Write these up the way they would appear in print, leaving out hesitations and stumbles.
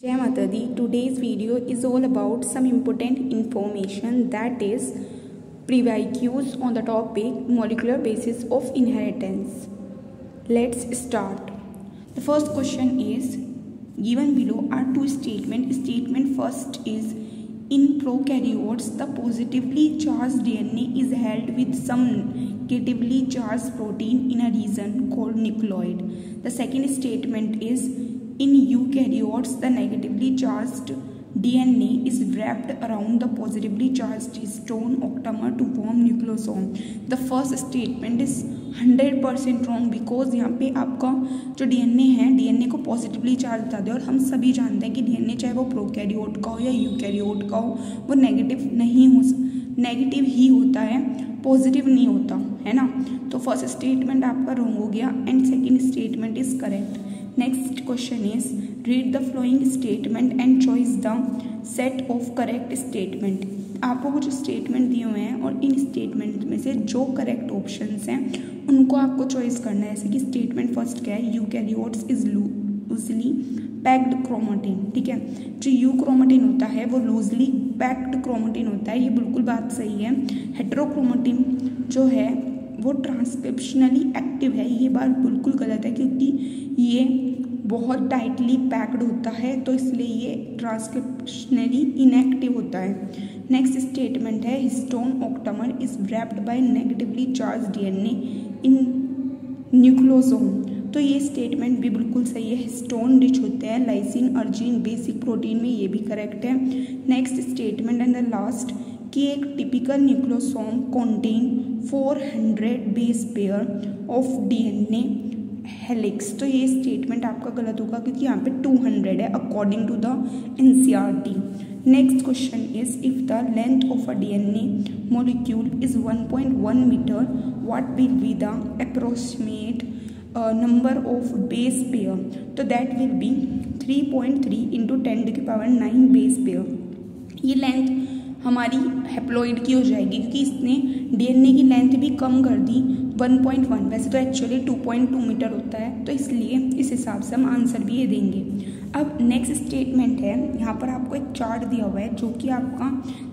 Jai Mata Di. Today's video is all about some important information, that is previews on the topic molecular basis of inheritance. Let's start. The first question is given below are two statements. Statement first is in prokaryotes the positively charged DNA is held with some negatively charged protein in a region called nucleoid. The second statement is in eukaryotes, the negatively charged DNA is wrapped around the positively charged histone octamer to form nucleosome. The first statement is 100% wrong because यहाँ पे आपका जो DNA है, DNA को positively charge बता दे, और हम सभी जानते हैं कि DNA चाहे वो प्रोकैरियोट का हो या यूकैरियोट का हो, वो नेगेटिव ही होता है, पॉजिटिव नहीं होता है ना. तो फर्स्ट स्टेटमेंट आपका रॉन्ग हो गया and second statement is correct. Next question is read the following statement and choice the set of correct statement. आपको कुछ स्टेटमेंट दिए हुए हैं और इन स्टेटमेंट में से जो करेक्ट ऑप्शंस हैं उनको आपको चॉइस करना है. जैसे कि स्टेटमेंट फर्स्ट क्या है, eukaryotes is loosely packed chromatin. ठीक है, जो यू क्रोमेटिन होता है वो लूजली पैक्ड क्रोमेटिन होता है, ये बिल्कुल बात सही है. हेटेरोक्रोमेटिन जो है वो ट्रांसक्रिप्शनली एक्टिव है, ये बात बिल्कुल गलत है क्योंकि ये बहुत टाइटली पैक्ड होता है, तो इसलिए ये ट्रांसक्रिप्शनली इनएक्टिव होता है. नेक्स्ट स्टेटमेंट है histone octamer is wrapped by negatively charge DNA in nucleosome. तो ये स्टेटमेंट भी बिल्कुल सही है. हिस्टोन रिच होते हैं लाइसिन अर्जिन बेसिक प्रोटीन में, ये भी करेक्ट है. Next statement and the last कि एक typical nucleosome contain 400 base pair of DNA helix. तो ये स्टेटमेंट आपका गलत होगा क्योंकि यहाँ पे 200 है according to the NCERT. Next question is if the length of a DNA molecule is 1.1 metre what will be the approximate number of base pair. तो that will be 3.3 into 10⁹ base pair. ये length हमारी haploid की हो जाएगी क्योंकि इसने DNA की length भी कम कर दी 1.1. वैसे तो एक्चुअली 2.2 मीटर होता है, तो इसलिए इस हिसाब से हम आंसर भी ये देंगे. अब नेक्स्ट स्टेटमेंट है, यहाँ पर आपको एक चार्ट दिया हुआ है जो कि आपका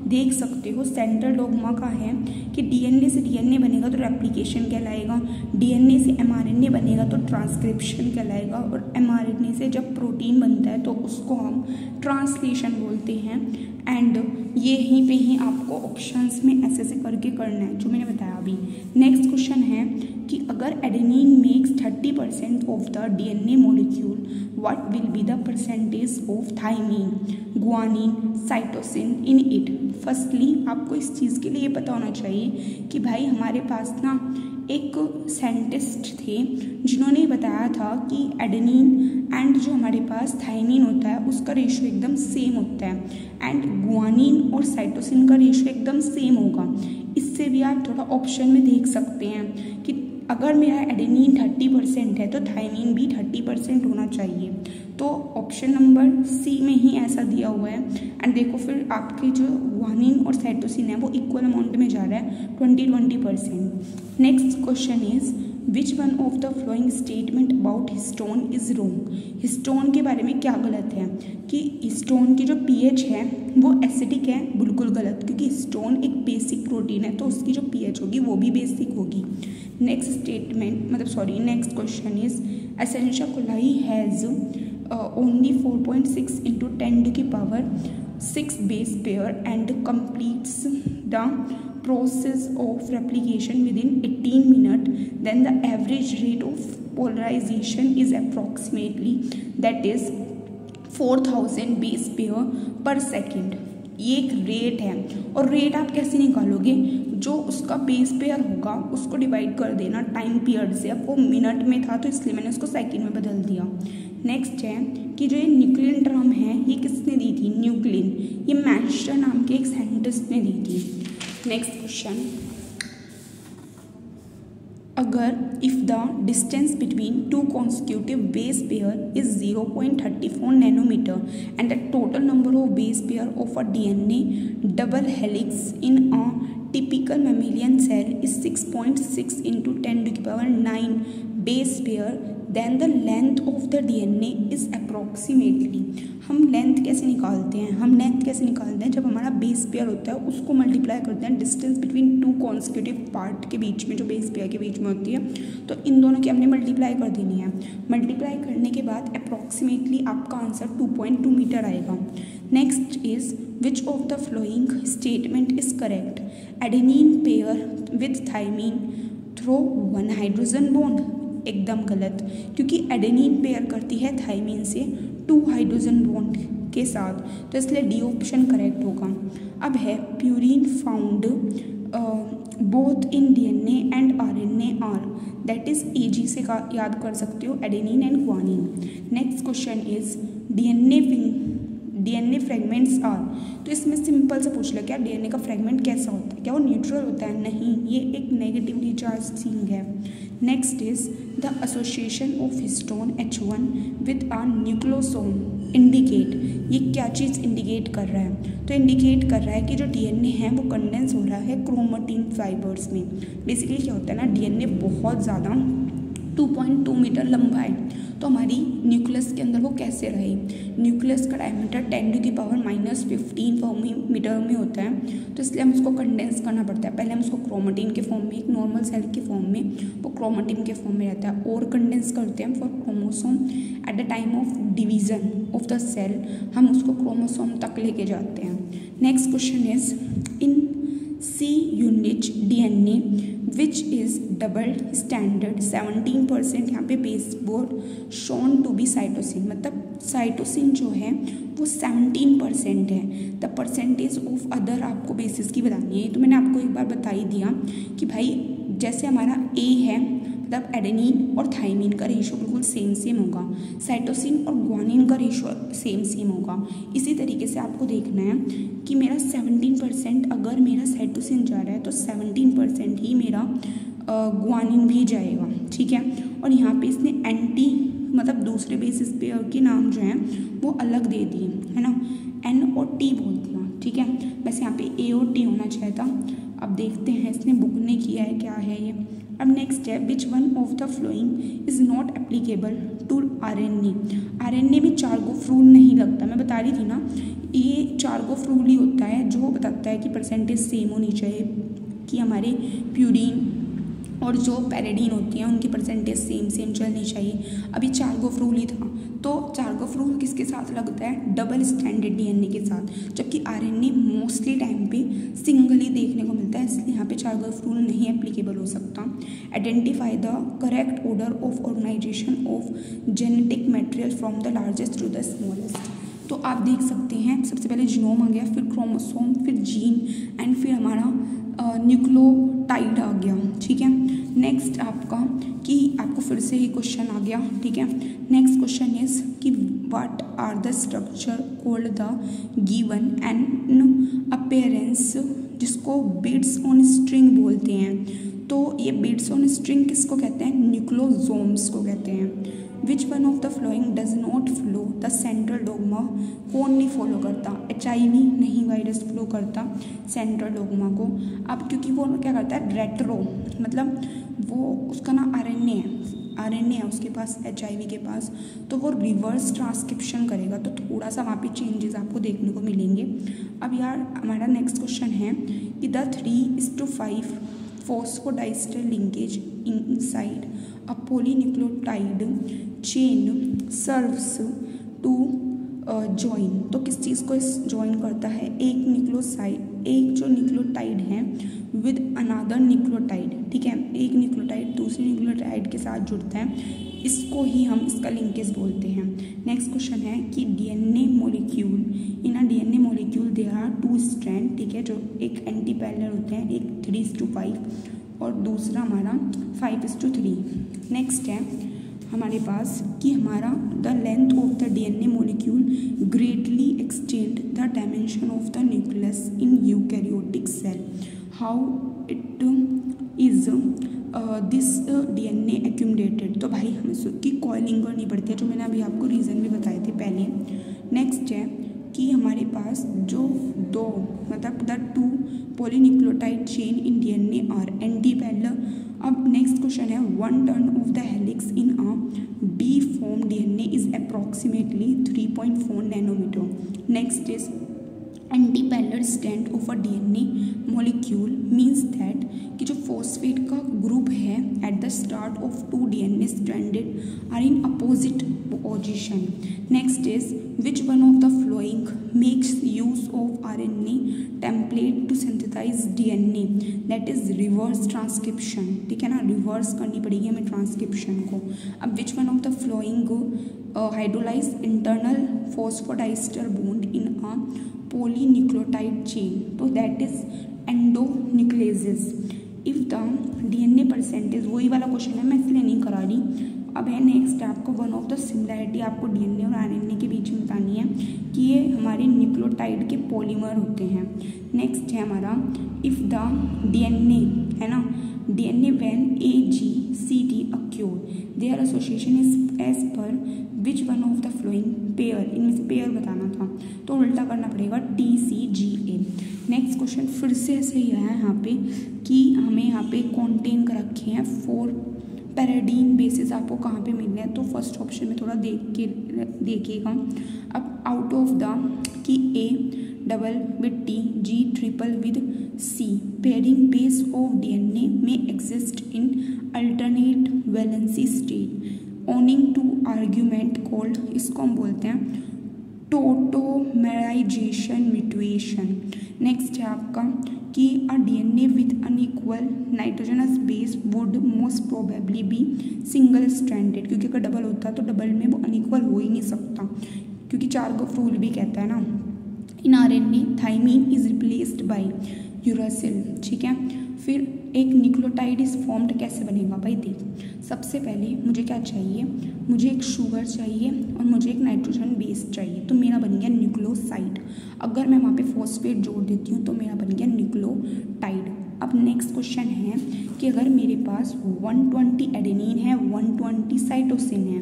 देख सकते हो सेंट्रल डोग्मा का है कि डीएनए से डीएनए बनेगा तो रेप्लिकेशन कहलाएगा, डीएनए से एमआरएनए बनेगा तो ट्रांसक्रिप्शन कहलाएगा, और एमआरएनए से जब प्रोटीन बनता है तो उसको हम ट्रांसलेशन बोलते हैं. एंड ये यहीं पे ही आपको ऑप्शंस में ऐसे करके करना है जो मैंने बताया अभी. नेक्स्ट क्वेश्चन है कि अगर adenine makes 30% of the DNA molecule what will be the percentage of thymine, guanine, cytosine in it. Firstly आपको इस चीज़ के लिए पता होना चाहिए कि भाई हमारे पास ना एक साइंटिस्ट थे जिन्होंने बताया था कि एडेनिन एंड जो हमारे पास थाइमिन होता है उसका रेशियो एकदम सेम होता है, एंड गुआनिन और साइटोसिन का रेशियो एकदम सेम होगा. इससे भी आप थोड़ा ऑप्शन में देख सकते हैं कि अगर मेरा एडेनिन 30% है तो थाइमिन भी 30% होना चाहिए. तो ऑप्शन नंबर सी में ही ऐसा दिया हुआ है. एंड देखो फिर आपके जो गुआनिन और साइटोसिन है वो इक्वल अमाउंट में जा रहा है 20-20%. Next question is which one of the following statement about histone is wrong. Histone के बारे में क्या गलत है कि हिस्टोन की जो पीएच है वो एसिडिक है, बिल्कुल गलत क्योंकि हिस्टोन एक बेसिक प्रोटीन है तो उसकी जो पीएच होगी वो भी बेसिक होगी. Next statement next question is Essentia coli has only 4.6 into 10⁶ base pair and completes the process of replication within 18 minutes, then the average rate of polarization is approximately that is 4000 base pair per second. ये एक rate है, और rate आप कैसे निकालोगे, जो उसका base pair होगा उसको डिवाइड कर देना टाइम पीरियड से. अब वो मिनट में था तो इसलिए मैंने उसको सेकंड में बदल दिया. नेक्स्ट है कि जो ये न्यूक्लियन टर्म है ये किसने दी थी, न्यूक्लिन, ये मैस्टर नाम के एक साइंटिस्ट ने दी थी. नेक्स्ट क्वेश्चन, अगर if the distance between two consecutive base pair is 0.34 nanometer and the total number of base pair of a DNA double helix in a typical mammalian cell is 6.6 into 10⁹ base pair then the length of the DNA is approximately. हम length कैसे निकालते हैं? हम length कैसे निकालते हैं? जब हमारा बेस पेयर होता है उसको मल्टीप्लाई करते हैं distance between two consecutive part के बीच में, जो बेस पेयर के बीच में होती है, तो इन दोनों की हमने मल्टीप्लाई कर देनी है। मल्टीप्लाई करने के बाद अप्रॉक्सीमेटली आपका आंसर 2.2 मीटर आएगा। Next is which of the following statement is correct? Adenine pair with thymine through 1 hydrogen bond. एकदम गलत, क्योंकि एडेनिन पेयर करती है थाइमीन से 2 हाइड्रोजन बॉन्ड के साथ, तो इसलिए डी ऑप्शन करेक्ट होगा। अब है purine found both in DNA and RNA are, that is A G से याद कर सकते हो, adenine and guanine. Next question is DNA fragments are, तो इसमें सिंपल से पूछ लो क्या डीएनए का फ्रेगमेंट कैसा होता है? क्या वो न्यूट्रल होता है? नहीं, ये एक नेगेटिवली चार्ज थिंग है। Next is the association of histone H1 with a nucleosome indicate, ये क्या चीज़ इंडिकेट कर रहा है? तो इंडिकेट कर रहा है कि जो डीएनए है वो कंडेंस हो रहा है क्रोमेटिन फाइबर्स में। बेसिकली क्या होता है ना, डीएनए बहुत ज़्यादा 2.2 मीटर लंबा है, तो हमारी न्यूक्लियस के अंदर वो कैसे रहे? न्यूक्लियस का डायमीटर 10⁻⁻15 मीटर में होता है, तो इसलिए हम उसको कंडेंस करना पड़ता है। पहले हम उसको क्रोमेटिन के फॉर्म में, एक नॉर्मल सेल के फॉर्म में, वो क्रोमेटिन के फॉर्म में रहता है, और कंडेंस करते हैं for chromosome. At the time of division of the cell हम उसको क्रोमोसोम तक लेके जाते हैं। Next question is in C unit DNA which is double standard 17%, यहाँ पे base board shown to be cytosine, मतलब साइटोसिन जो है वो 17% है। द परसेंटेज ऑफ अदर आपको बेसिस की बतानी है। तो मैंने आपको एक बार बता ही दिया कि भाई जैसे हमारा ए है, मतलब एडेनिन और थाइमीन का रेशो बिल्कुल सेम होगा, साइटोसिन और ग्वानिन का रेशो सेम होगा। इसी तरीके से आपको देखना है कि मेरा 17% अगर मेरा साइटोसिन जा रहा है तो 17% ही मेरा ग्वानिन भी जाएगा, ठीक है। और यहाँ पे इसने एंटी मतलब दूसरे बेसिस पेयर के नाम जो हैं वो अलग दे दिए, है ना, N और T बोल दिया, ठीक है। वैसे यहाँ पे A और T होना चाहिए था। अब देखते हैं इसने बुक ने किया है क्या है ये। अब नेक्स्ट है which one of the following is not applicable to RNA. RNA में चार्गोफ रूल नहीं लगता, मैं बता रही थी ना, ये चार्गोफ रूल ही होता है जो बताता है कि परसेंटेज सेम होनी चाहिए, कि हमारे प्यूरिन और जो पैराडीन होती हैं उनकी परसेंटेज सेम चलनी चाहिए। अभी चार्गोफ रूल ही था, तो चार्गोफ रूल किसके साथ लगता है? डबल स्टैंडर्ड डीएनए के साथ, जबकि आरएनए मोस्टली टाइम पे सिंगल ही देखने को मिलता है, इसलिए यहाँ पे चार्गोफ रूल नहीं एप्लीकेबल हो सकता। Identify the correct order of organization of genetic material from the largest to the smallest. तो आप देख सकते हैं सबसे पहले जीनोम आ गया, फिर क्रोमोसोम, फिर जीन एंड फिर हमारा न्यूक्लियोटाइड आ गया, ठीक है। नेक्स्ट आपका कि आपको फिर से ही क्वेश्चन आ गया, ठीक है। नेक्स्ट क्वेश्चन इज कि what are the structure called the given an appearance, जिसको बीड्स ऑन स्ट्रिंग बोलते हैं। तो ये बीड्स ऑन स्ट्रिंग किसको कहते हैं? न्यूक्लियोसोम्स को कहते हैं। विच one of the flowing does not flow the central dogma, कौन नहीं फॉलो करता? HIV नहीं वायरस फ्लो करता सेंट्रल डोगमा को। अब क्योंकि वो क्या करता है, रेट्रो, मतलब वो उसका ना आरएनए है उसके पास, HIV के पास, तो वो रिवर्स ट्रांसक्रिप्शन करेगा, तो थोड़ा सा वहाँ पे चेंजेस आपको देखने को मिलेंगे। अब यार हमारा नेक्स्ट क्वेश्चन है कि the 3:5 phosphodiester linkage inside a polynucleotide chain serves to join, तो किस चीज़ को ज्वाइन करता है? एक न्यूक्लियोसाइड, एक जो न्यूक्लियोटाइड है विद अनदर न्यूक्लियोटाइड, ठीक है, एक न्यूक्लियोटाइड दूसरे न्यूक्लियोटाइड के साथ जुड़ता है, इसको ही हम इसका लिंकेज बोलते हैं। नेक्स्ट क्वेश्चन है कि DNA molecule, in a DNA molecule there are 2 strand, ठीक है, जो एक एंटी पैरेलल होते हैं, एक 3:5 और दूसरा हमारा 5:3। नेक्स्ट है हमारे पास कि हमारा the length of the DNA molecule greatly extend the dimension of the nucleus in eukaryotic cell, how it is this DNA accumulated. तो भाई हमें उसकी कॉइलिंग करनी पड़ती है, जो मैंने अभी आपको रीज़न भी बताए थे पहले। नेक्स्ट है कि हमारे पास जो the 2 polynucleotide chain in DNA are anti-parallel अब नेक्स्ट क्वेश्चन है 1 turn of the helix in a B form DNA is approximately 3.4 nanometre. Next is antiparallel strand of a DNA molecule means that कि जो phosphate का group है at the start of 2 DNA stranded are in opposite position. Next is which one of the following makes use of RNA template to synthesise DNA, that is reverse transcription. ठीक है ना, reverse करनी पड़ेगी हमें transcription को। अब विच one of the flowing hydrolyse internal phosphodiester bond in a polynucleotide chain, तो that is endonucleases. If the DNA percentage, वही वाला क्वेश्चन है, मैं इसलिए नहीं करा रही। अब है नेक्स्ट आपको वन ऑफ द सिमिलैरिटी आपको डीएनए और आरएनए के बीच में बतानी है कि ये हमारे न्यूक्लियोटाइड के पॉलीमर होते हैं। नेक्स्ट है हमारा इफ द डीएनए है ना, DNA when AGCT occur their association is as per which one of the following pair, इनमें से पेयर बताना था तो उल्टा करना पड़ेगा TCGA। नेक्स्ट क्वेश्चन फिर से ऐसे ही है यहाँ पे कि हमें यहाँ पे कॉन्टेन कर रखे हैं 4 पैराडीन बेसिस आपको कहाँ पे मिल रहे हैं, तो फर्स्ट ऑप्शन में थोड़ा देखिएगा। अब आउट ऑफ द कि A double with T, G triple with C, pairing base of DNA में exist in alternate valency state owing to argument called, इसको हम बोलते हैं टोटोमेराइजेशन म्यूटेशन। नेक्स्ट है आपका कि a DNA with unequal nitrogenous base would most probably be single stranded, क्योंकि अगर डबल होता तो डबल में वो अनइक्वल हो ही नहीं सकता, क्योंकि 4 का रूल भी कहता है ना। In RNA thymine is replaced by uracil. ठीक है, फिर एक न्यूक्लियोटाइड इज फॉर्म्ड कैसे बनेगा भाई, देख सबसे पहले मुझे क्या चाहिए, मुझे एक शुगर चाहिए और मुझे एक नाइट्रोजन बेस चाहिए, तो मेरा बन गया न्यूक्लियोसाइड। अगर मैं वहाँ पे फॉस्फेट जोड़ देती हूँ तो मेरा बन गया न्यूक्लियोटाइड। अब नेक्स्ट क्वेश्चन है कि अगर मेरे पास 120 एडेनिन है, 120 साइटोसिन है,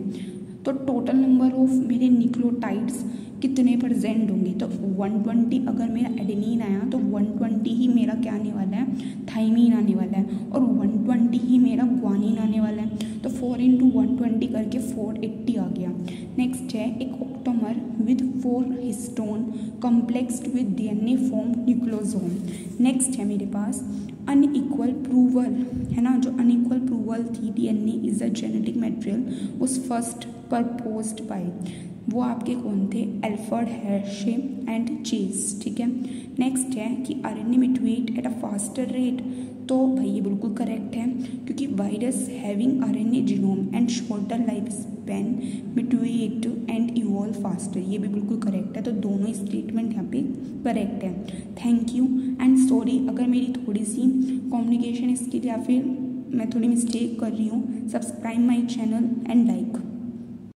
तो टोटल नंबर ऑफ मेरे न्यूक्लियोटाइड्स कितने प्रेजेंट होंगे, तो 120 अगर मेरा एडेनिन आया तो 120 ही मेरा क्या आने वाला है, थाइमीन आने वाला है, और 120 ही मेरा ग्वानिन आने वाला है, तो 4 × 120 करके 480 आ गया। नेक्स्ट है एक octamer with 4 histone complexed with DNA form nucleosome. Next है मेरे पास अनइक्वल प्रूवल है ना, जो अनइक्वल प्रूवल थी DNA is a genetic material was first proposed by, वो आपके कौन थे, एल्फ्रेड हर्शे एंड चेज। ठीक है, नेक्स्ट है कि RNA mutate at a faster rate, तो भाई ये बिल्कुल करेक्ट है, क्योंकि virus having RNA genome and shorter life span mutate and evolve faster, ये भी बिल्कुल करेक्ट है, तो दोनों स्टेटमेंट यहाँ पे करेक्ट है। थैंक यू एंड सॉरी अगर मेरी थोड़ी सी कम्युनिकेशन स्किल या फिर मैं थोड़ी मिस्टेक कर रही हूँ। Subscribe my channel and like.